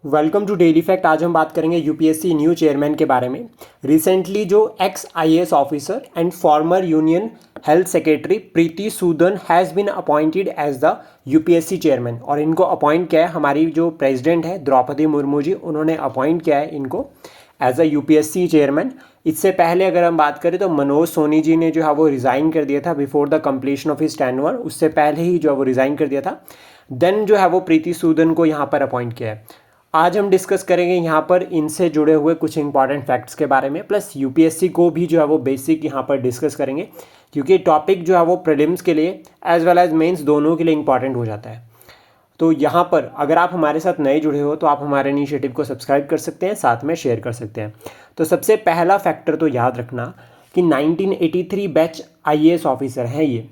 Welcome to daily fact. आज हम बात करेंगे यूपीएससी न्यू चेयरमैन के बारे में। रिसेंटली जो ex IAS officer and former union health secretary Preeti Sudan has been appointed as the UPSC chairman, और इनको अपॉइंट किया है हमारी जो प्रेसिडेंट है द्रौपदी मुर्मू जी, उन्होंने अपॉइंट किया है इनको एज अ यूपीएससी चेयरमैन। इससे पहले अगर हम बात करें तो मनोज सोनी जी ने जो है वो रिज़ाइन कर दिया था before the completion of his tenure, उससे पहले ही जो है वो रिज़ाइन कर दिया था। देन जो है वो प्रीति सूदन को यहाँ पर अपॉइंट किया है। आज हम डिस्कस करेंगे यहाँ पर इनसे जुड़े हुए कुछ इंपॉर्टेंट फैक्ट्स के बारे में, प्लस यूपीएससी को भी जो है वो बेसिक यहाँ पर डिस्कस करेंगे, क्योंकि टॉपिक जो है वो प्रीलिम्स के लिए एज वेल एज मेंस दोनों के लिए इंपॉर्टेंट हो जाता है। तो यहाँ पर अगर आप हमारे साथ नए जुड़े हो तो आप हमारे इनिशिएटिव को सब्सक्राइब कर सकते हैं, साथ में शेयर कर सकते हैं। तो सबसे पहला फैक्टर तो याद रखना कि 1983 बैच आईएएस ऑफिसर हैं ये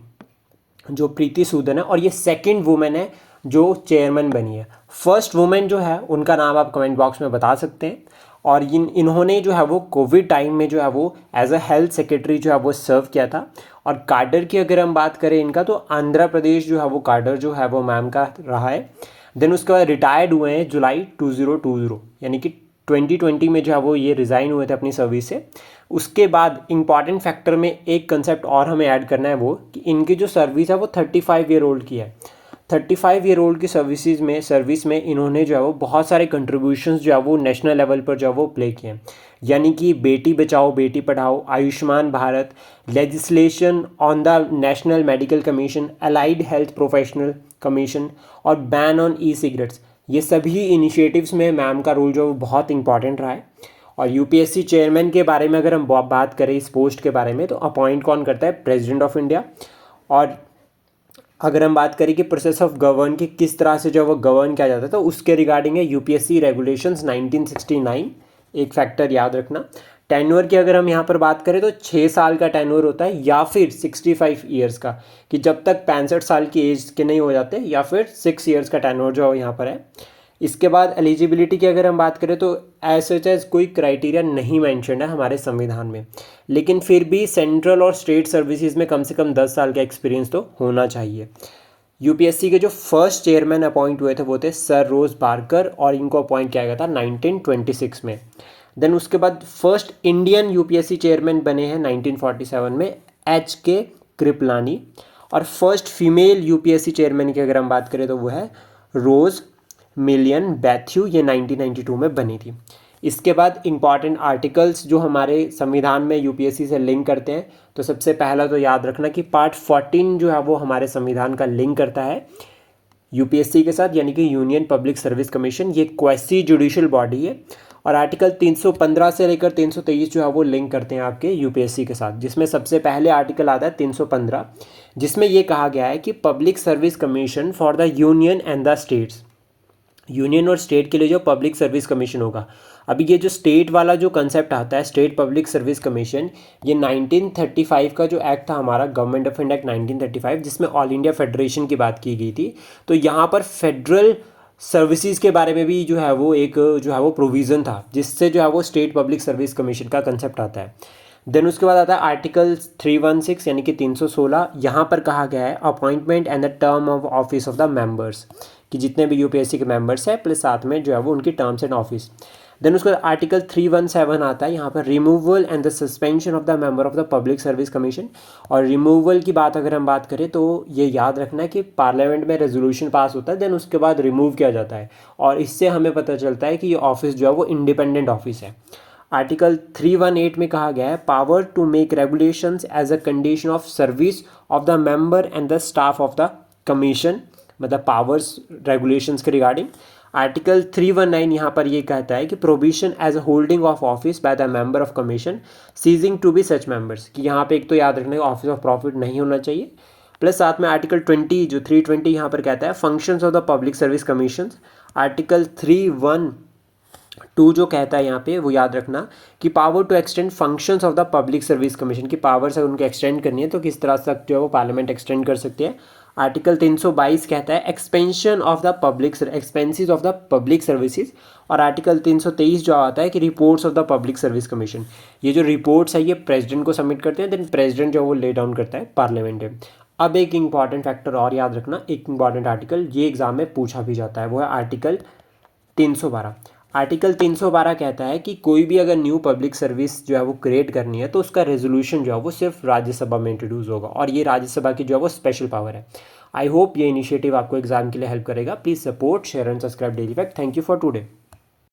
जो प्रीति सूदन है, और ये सेकंड वुमेन है जो चेयरमैन बनी है। फर्स्ट वुमेन जो है उनका नाम आप कमेंट बॉक्स में बता सकते हैं, और इन्होंने जो है वो कोविड टाइम में जो है वो एज अ हेल्थ सेक्रेटरी जो है वो सर्व किया था। और काडर की अगर हम बात करें इनका, तो आंध्र प्रदेश जो है वो काडर जो है वो मैम का रहा है। देन उसके बाद रिटायर्ड हुए हैं जुलाई 2020, यानी कि 2020 में जो है वो ये रिज़ाइन हुए थे अपनी सर्विस से। उसके बाद इंपॉर्टेंट फैक्टर में एक कंसेप्ट और हमें ऐड करना है, वो कि इनकी जो सर्विस है वो 35 ईयर ओल्ड की है। 35 ईयर ओल्ड की सर्विस में इन्होंने जो है वो बहुत सारे कंट्रीब्यूशंस जो है वो नेशनल लेवल पर जो है वो प्ले किए हैं, यानी कि Beti Bachao Beti Padhao, Ayushman Bharat, legislation on the national medical commission, allied health professional commission और बैन ऑन ई सिगरेट्स। ये सभी इनिशिएटिव्स में मैम का रोल जो है वो बहुत इंपॉर्टेंट रहा है। और यूपीएससी चेयरमैन के बारे में अगर हम बात करें इस पोस्ट के बारे में, तो अपॉइंट कौन करता है? President of India. और अगर हम बात करें कि प्रोसेस ऑफ गवर्न की किस तरह से जो वो गवर्न किया जाता है, तो उसके रिगार्डिंग है यूपीएससी रेगुलेशंस 1969। एक फैक्टर याद रखना। टेन्योर की अगर हम यहाँ पर बात करें तो 6 साल का टेन्योर होता है, या फिर 65 ईयर्स का, कि जब तक 65 साल की एज के नहीं हो जाते, या फिर 6 ईयर्स का टेन्योर जो यहाँ पर है। इसके बाद एलिजिबिलिटी की अगर हम बात करें तो एज सच एज कोई क्राइटेरिया नहीं मेंशन है हमारे संविधान में, लेकिन फिर भी सेंट्रल और स्टेट सर्विसेज में कम से कम 10 साल का एक्सपीरियंस तो होना चाहिए। यूपीएससी के जो फर्स्ट चेयरमैन अपॉइंट हुए थे वो थे सर रोज बार्कर, और इनको अपॉइंट किया गया था 1926 में। देन उसके बाद फर्स्ट इंडियन यूपीएससी चेयरमैन बने हैं 1947 में के कृपलानी। और फर्स्ट फीमेल यूपीएससी चेयरमैन की अगर हम बात करें तो वो है रोज मिलियन बैथ्यू, ये 1992 में बनी थी। इसके बाद इंपॉर्टेंट आर्टिकल्स जो हमारे संविधान में यूपीएससी से लिंक करते हैं, तो सबसे पहला तो याद रखना कि पार्ट 14 जो है वो हमारे संविधान का लिंक करता है यूपीएससी के साथ, यानी कि यूनियन पब्लिक सर्विस कमीशन। ये क्वेसी जुडिशियल बॉडी है। और आर्टिकल 315 से लेकर 323 जो है वो लिंक करते हैं आपके यूपीएससी के साथ, जिसमें सबसे पहले आर्टिकल आता है 315, जिसमें ये कहा गया है कि public service commission for the union and the states, union और स्टेट के लिए जो पब्लिक सर्विस कमीशन होगा। अभी ये जो स्टेट वाला जो कंसेप्ट आता है स्टेट पब्लिक सर्विस कमीशन, ये 1935 का जो एक्ट था हमारा गवर्नमेंट ऑफ इंडिया एक्ट 1935, जिसमें ऑल इंडिया फेडरेशन की बात की गई थी। तो यहाँ पर फेडरल सर्विसेज के बारे में भी जो है वो एक जो है वो प्रोविज़न था, जिससे जो है वो स्टेट पब्लिक सर्विस कमीशन का कंसेप्ट आता है। देन उसके बाद आता है आर्टिकल 316 यानी कि 316। यहाँ पर कहा गया है appointment and the term of office of the members, कि जितने भी यूपीएससी के मेंबर्स हैं प्लस साथ में जो है वो उनकी टर्म्स एंड ऑफिस। देन उसके बाद आर्टिकल 317 आता है यहाँ पर removal and the suspension of the member of the public service commission. और रिमूवल की बात अगर हम बात करें तो ये याद रखना है कि पार्लियामेंट में रेजोल्यूशन पास होता है, देन उसके बाद रिमूव किया जाता है, और इससे हमें पता चलता है कि ये ऑफिस जो है वो इंडिपेंडेंट ऑफिस है। आर्टिकल 318 में कहा गया है power to make regulations as a condition of service of the member and the staff of the commission, मतलब पावर्स रेगुलेशंस के रिगार्डिंग। आर्टिकल 319 यहाँ पर ये कहता है कि provision as a holding of office by the member of commission ceasing to be such members, कि यहाँ पे एक तो याद रखना है ऑफिस ऑफ प्रॉफिट नहीं होना चाहिए। प्लस साथ में आर्टिकल 20 जो 320 यहाँ पर कहता है functions of the public service commission. Article 312 जो कहता है यहाँ पे वो याद रखना कि power to extend functions of the public service commission, की पावर्स अगर उनके एक्सटेंड करनी है तो किस तरह से जो है वो पार्लियामेंट एक्सटेंड कर सकती है। आर्टिकल 322 कहता है expansion of the public expenses of the public services. और आर्टिकल 323 जो आता है कि reports of the public service commission, ये जो रिपोर्ट्स है ये प्रेसिडेंट को सबमिट करते हैं, देन प्रेसिडेंट जो वो ले डाउन करता है पार्लियामेंट में। अब एक इंपॉर्टेंट फैक्टर और याद रखना, एक इंपॉर्टेंट आर्टिकल ये एग्जाम में पूछा भी जाता है, वो है आर्टिकल 312 आर्टिकल 312 कहता है कि कोई भी अगर न्यू पब्लिक सर्विस जो है वो क्रिएट करनी है तो उसका रेजोल्यूशन जो है वो सिर्फ राज्यसभा में इंट्रोड्यूस होगा, और ये राज्यसभा की जो है वो स्पेशल पावर है। आई होप ये इनिशिएटिव आपको एग्जाम के लिए हेल्प करेगा। Please support, share and subscribe daily fact. Thank you for today.